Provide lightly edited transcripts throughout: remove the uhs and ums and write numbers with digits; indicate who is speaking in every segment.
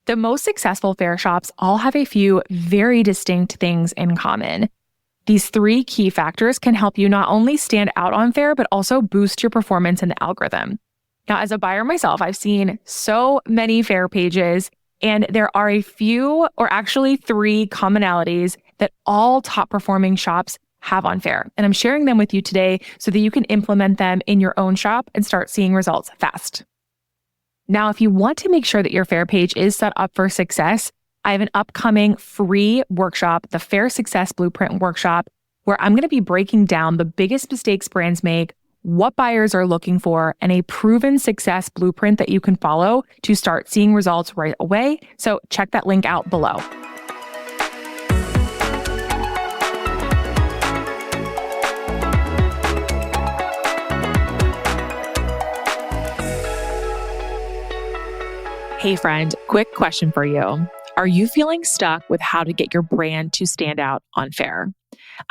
Speaker 1: The most successful Faire shops all have a few very distinct things in common. These three key factors can help you not only stand out on Faire, but also boost your performance in the algorithm. Now, as a buyer myself, I've seen so many Faire pages, and there are a few, or actually three commonalities that all top performing shops have on Faire. And I'm sharing them with you today so that you can implement them in your own shop and start seeing results fast. Now, if you want to make sure that your Faire page is set up for success, I have an upcoming free workshop, the Faire Success Blueprint Workshop, where I'm going to be breaking down the biggest mistakes brands make, what buyers are looking for, and a proven success blueprint that you can follow to start seeing results right away. So check that link out below. Hey friend, quick question for you. Are you feeling stuck with how to get your brand to stand out on Faire?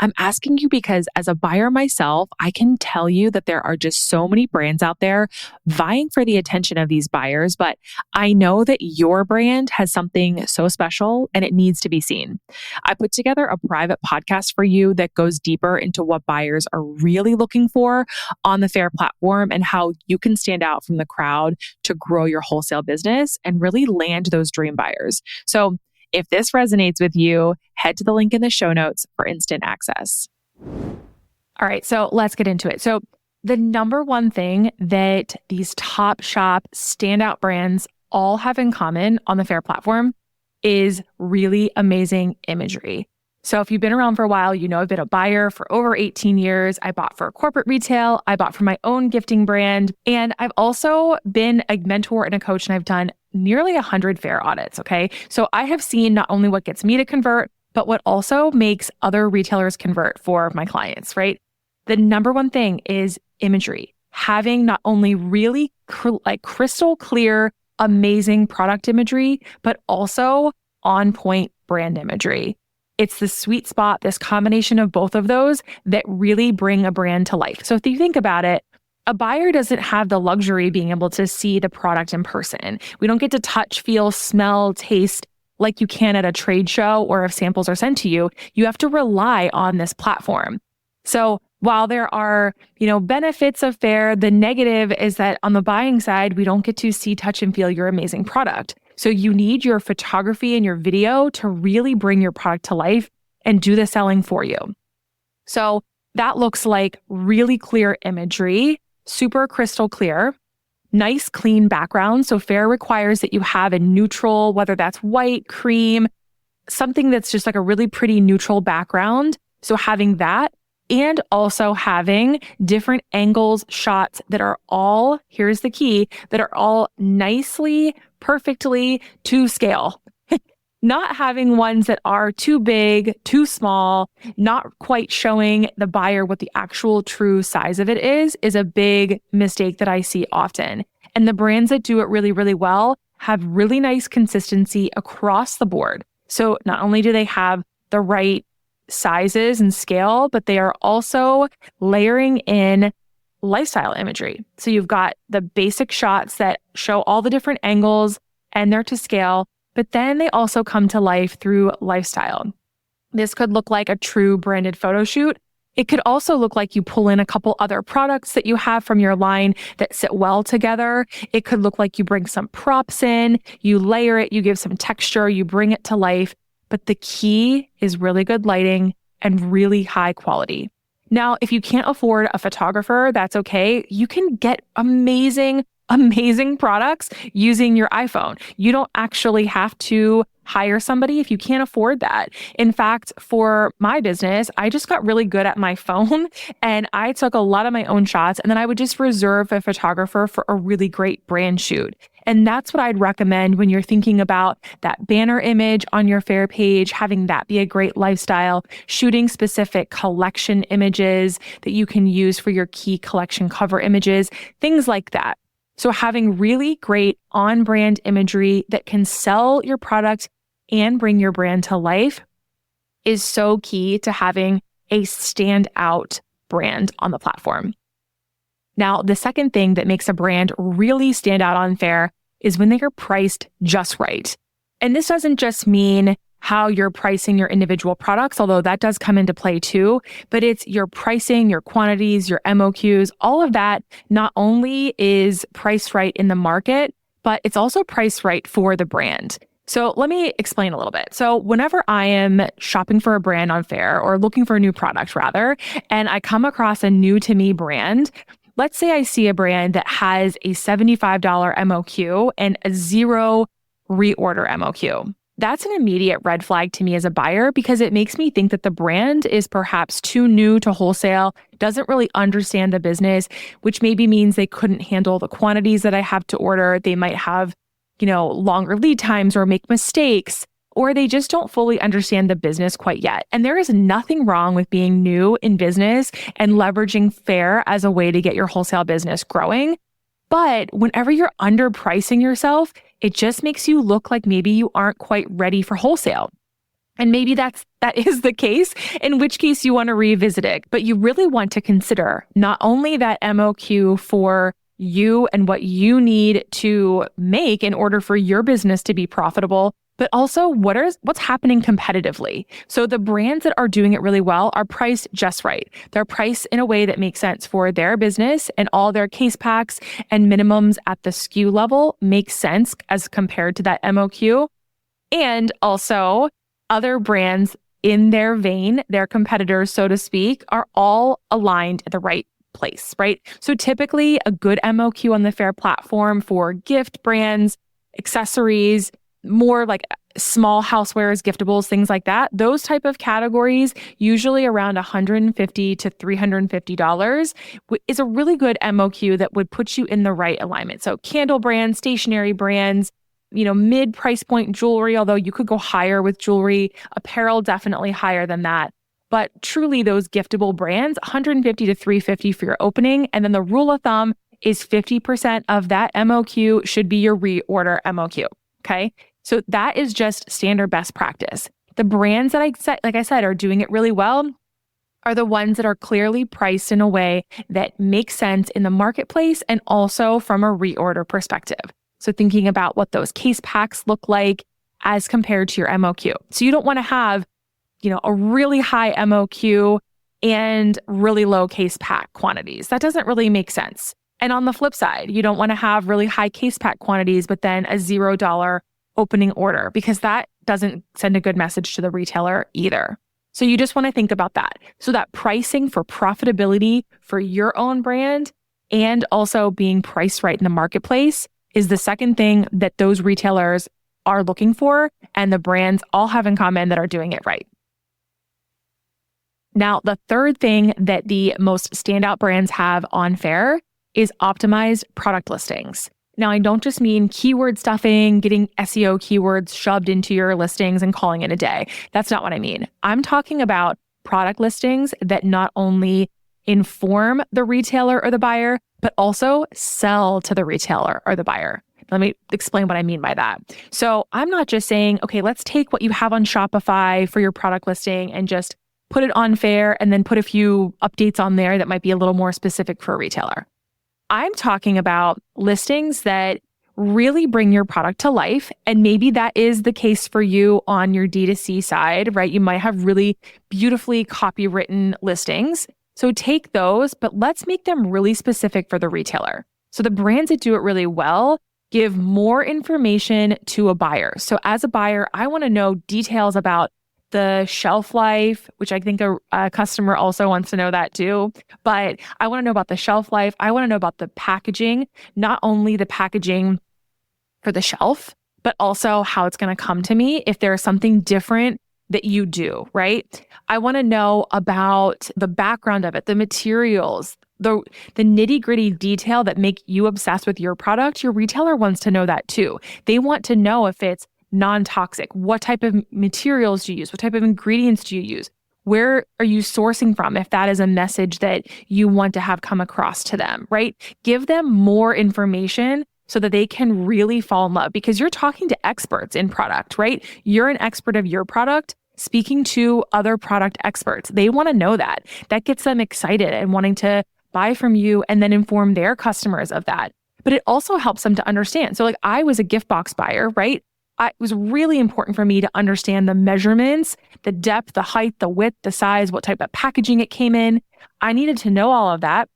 Speaker 1: I'm asking you because as a buyer myself, I can tell you that there are just so many brands out there vying for the attention of these buyers, but I know that your brand has something so special and it needs to be seen. I put together a private podcast for you that goes deeper into what buyers are really looking for on the Faire platform and how you can stand out from the crowd to grow your wholesale business and really land those dream buyers. So if this resonates with you, head to the link in the show notes for instant access. All right, so let's get into it. So the number one thing that these top shop standout brands all have in common on the Faire platform is really amazing imagery. So if you've been around for a while, you know I've been a buyer for over 18 years. I bought for corporate retail. I bought for my own gifting brand. And I've also been a mentor and a coach, and I've done nearly 100 Faire audits, okay? So I have seen not only what gets me to convert, but what also makes other retailers convert for my clients, right? The number one thing is imagery. Having not only really crystal clear, amazing product imagery, but also on point brand imagery. It's the sweet spot, this combination of both of those that really bring a brand to life. So if you think about it, a buyer doesn't have the luxury of being able to see the product in person. We don't get to touch, feel, smell, taste like you can at a trade show or if samples are sent to you. You have to rely on this platform. So while there are, benefits of Faire, the negative is that on the buying side, we don't get to see, touch, and feel your amazing product. So you need your photography and your video to really bring your product to life and do the selling for you. So that looks like really clear imagery, super crystal clear, nice clean background. So Faire requires that you have a neutral, whether that's white, cream, something that's just like a really pretty neutral background. So having that, and also having different angles, shots that are all, here's the key, that are all nicely, perfectly to scale. Not having ones that are too big, too small, not quite showing the buyer what the actual true size of it is a big mistake that I see often. And the brands that do it really, really well have really nice consistency across the board. So not only do they have the right sizes and scale, but they are also layering in lifestyle imagery. So you've got the basic shots that show all the different angles and they're to scale, but then they also come to life through lifestyle. This could look like a true branded photo shoot. It could also look like you pull in a couple other products that you have from your line that sit well together. It could look like you bring some props in, you layer it, you give some texture, you bring it to life. But the key is really good lighting and really high quality. Now, if you can't afford a photographer, that's okay. You can get amazing products using your iPhone. You don't actually have to hire somebody if you can't afford that. In fact, for my business, I just got really good at my phone and I took a lot of my own shots and then I would just reserve a photographer for a really great brand shoot. And that's what I'd recommend when you're thinking about that banner image on your Faire page, having that be a great lifestyle, shooting specific collection images that you can use for your key collection cover images, things like that. So having really great on-brand imagery that can sell your product and bring your brand to life is so key to having a standout brand on the platform. Now, the second thing that makes a brand really stand out on Faire is when they are priced just right. And this doesn't just mean how you're pricing your individual products, although that does come into play too, but it's your pricing, your quantities, your MOQs, all of that not only is priced right in the market, but it's also priced right for the brand. So let me explain a little bit. So whenever I am shopping for a brand on Faire or looking for a new product rather, and I come across a new to me brand, let's say I see a brand that has a $75 MOQ and a zero reorder MOQ. That's an immediate red flag to me as a buyer because it makes me think that the brand is perhaps too new to wholesale, doesn't really understand the business, which maybe means they couldn't handle the quantities that I have to order. They might have, longer lead times or make mistakes, or they just don't fully understand the business quite yet. And there is nothing wrong with being new in business and leveraging Faire as a way to get your wholesale business growing. But whenever you're underpricing yourself, it just makes you look like maybe you aren't quite ready for wholesale. And maybe that is the case, in which case you want to revisit it. But you really want to consider not only that MOQ for you and what you need to make in order for your business to be profitable, but also what's happening competitively. So the brands that are doing it really well are priced just right. They're priced in a way that makes sense for their business, and all their case packs and minimums at the SKU level make sense as compared to that MOQ. And also other brands in their vein, their competitors, so to speak, are all aligned at the right place, right? So typically a good MOQ on the Faire platform for gift brands, accessories, more like small housewares, giftables, things like that. Those type of categories, usually around $150 to $350, is a really good MOQ that would put you in the right alignment. So candle brands, stationery brands, mid price point jewelry, although you could go higher with jewelry, apparel definitely higher than that. But truly those giftable brands, $150 to $350 for your opening. And then the rule of thumb is 50% of that MOQ should be your reorder MOQ. Okay. So that is just standard best practice. The brands that like I said, are doing it really well are the ones that are clearly priced in a way that makes sense in the marketplace and also from a reorder perspective. So thinking about what those case packs look like as compared to your MOQ. So you don't want to have, a really high MOQ and really low case pack quantities. That doesn't really make sense. And on the flip side, you don't want to have really high case pack quantities, but then a $0 opening order, because that doesn't send a good message to the retailer either. So you just want to think about that. So that pricing for profitability for your own brand and also being priced right in the marketplace is the second thing that those retailers are looking for, and the brands all have in common that are doing it right. Now, the third thing that the most standout brands have on Faire is optimized product listings. Now, I don't just mean keyword stuffing, getting SEO keywords shoved into your listings and calling it a day. That's not what I mean. I'm talking about product listings that not only inform the retailer or the buyer, but also sell to the retailer or the buyer. Let me explain what I mean by that. So I'm not just saying, okay, let's take what you have on Shopify for your product listing and just put it on Faire and then put a few updates on there that might be a little more specific for a retailer. I'm talking about listings that really bring your product to life. And maybe that is the case for you on your D2C side, right? You might have really beautifully copywritten listings. So take those, but let's make them really specific for the retailer. So the brands that do it really well give more information to a buyer. So as a buyer, I want to know details about the shelf life, which I think a customer also wants to know that too. But I want to know about the shelf life. I want to know about the packaging, not only the packaging for the shelf, but also how it's going to come to me if there's something different that you do, right? I want to know about the background of it, the materials, the nitty-gritty detail that make you obsessed with your product. Your retailer wants to know that too. They want to know if it's non-toxic. What type of materials do you use? What type of ingredients do you use? Where are you sourcing from? If that is a message that you want to have come across to them, right? Give them more information so that they can really fall in love, because you're talking to experts in product, right? You're an expert of your product speaking to other product experts. They want to know that. That gets them excited and wanting to buy from you and then inform their customers of that. But it also helps them to understand. So like I was a gift box buyer, right? It was really important for me to understand the measurements, the depth, the height, the width, the size, what type of packaging it came in. I needed to know all of that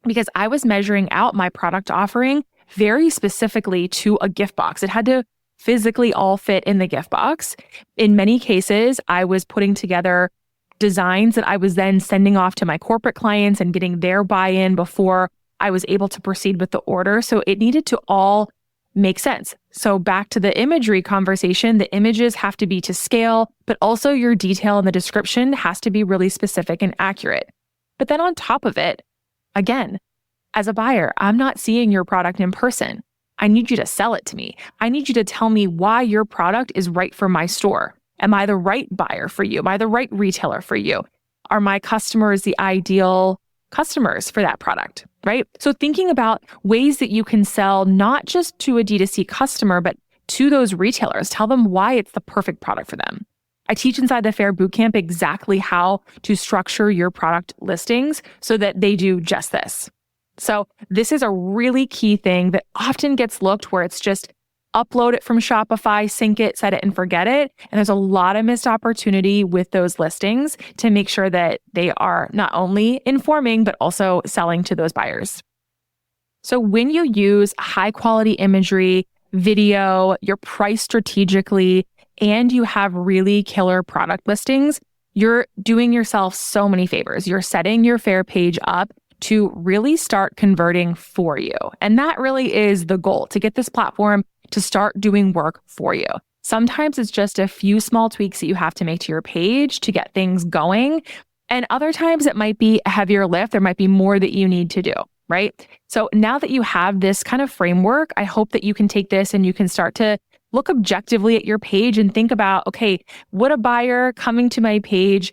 Speaker 1: because I was measuring out my product offering very specifically to a gift box. It had to physically all fit in the gift box. In many cases, I was putting together designs that I was then sending off to my corporate clients and getting their buy-in before I was able to proceed with the order. So it needed to all make sense. So back to the imagery conversation, the images have to be to scale, but also your detail in the description has to be really specific and accurate. But then on top of it, again, as a buyer, I'm not seeing your product in person. I need you to sell it to me. I need you to tell me why your product is right for my store. Am I the right buyer for you? Am I the right retailer for you? Are my customers the ideal customers for that product, right? So thinking about ways that you can sell not just to a D2C customer, but to those retailers, tell them why it's the perfect product for them. I teach inside the Faire Bootcamp exactly how to structure your product listings so that they do just this. So this is a really key thing that often gets looked where it's just upload it from Shopify, sync it, set it and forget it. And there's a lot of missed opportunity with those listings to make sure that they are not only informing, but also selling to those buyers. So when you use high quality imagery, video, you're priced strategically, and you have really killer product listings, you're doing yourself so many favors. You're setting your Faire page up to really start converting for you. And that really is the goal, to get this platform to start doing work for you. Sometimes it's just a few small tweaks that you have to make to your page to get things going. And other times it might be a heavier lift. There might be more that you need to do, right? So now that you have this kind of framework, I hope that you can take this and you can start to look objectively at your page and think about, okay, would a buyer coming to my page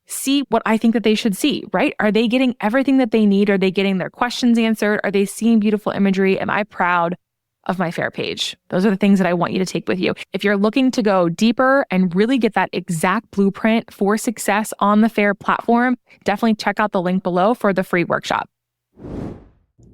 Speaker 1: see what I think that they should see, right? Are they getting everything that they need? Are they getting their questions answered? Are they seeing beautiful imagery? Am I proud of my Faire page? Those are the things that I want you to take with you. If you're looking to go deeper and really get that exact blueprint for success on the Faire platform, definitely check out the link below for the free workshop.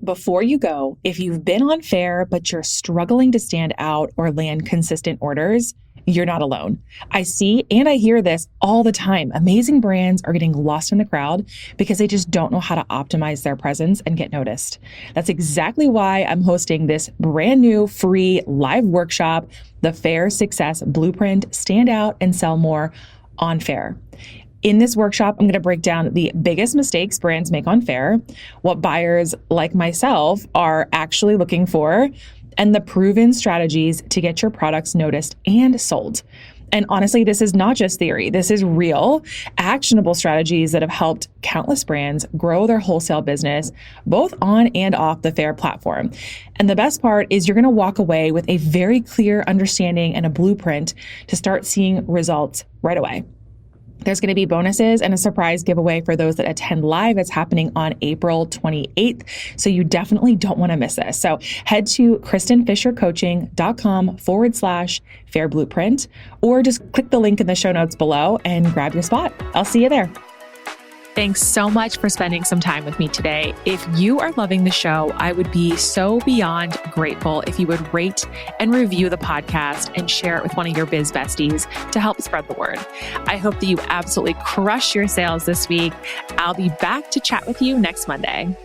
Speaker 1: Before you go, if you've been on Faire, but you're struggling to stand out or land consistent orders, you're not alone. I see and I hear this all the time. Amazing brands are getting lost in the crowd because they just don't know how to optimize their presence and get noticed. That's exactly why I'm hosting this brand new free live workshop, the Faire Success Blueprint, Stand Out and Sell More on Faire. In this workshop, I'm going to break down the biggest mistakes brands make on Faire, what buyers like myself are actually looking for, and the proven strategies to get your products noticed and sold. And honestly, this is not just theory. This is real, actionable strategies that have helped countless brands grow their wholesale business, both on and off the Faire platform. And the best part is you're going to walk away with a very clear understanding and a blueprint to start seeing results right away. There's going to be bonuses and a surprise giveaway for those that attend live. It's happening on April 28th. So you definitely don't want to miss this. So head to KristenFisherCoaching.com/Faire Blueprint, or just click the link in the show notes below and grab your spot. I'll see you there. Thanks so much for spending some time with me today. If you are loving the show, I would be so beyond grateful if you would rate and review the podcast and share it with one of your biz besties to help spread the word. I hope that you absolutely crush your sales this week. I'll be back to chat with you next Monday.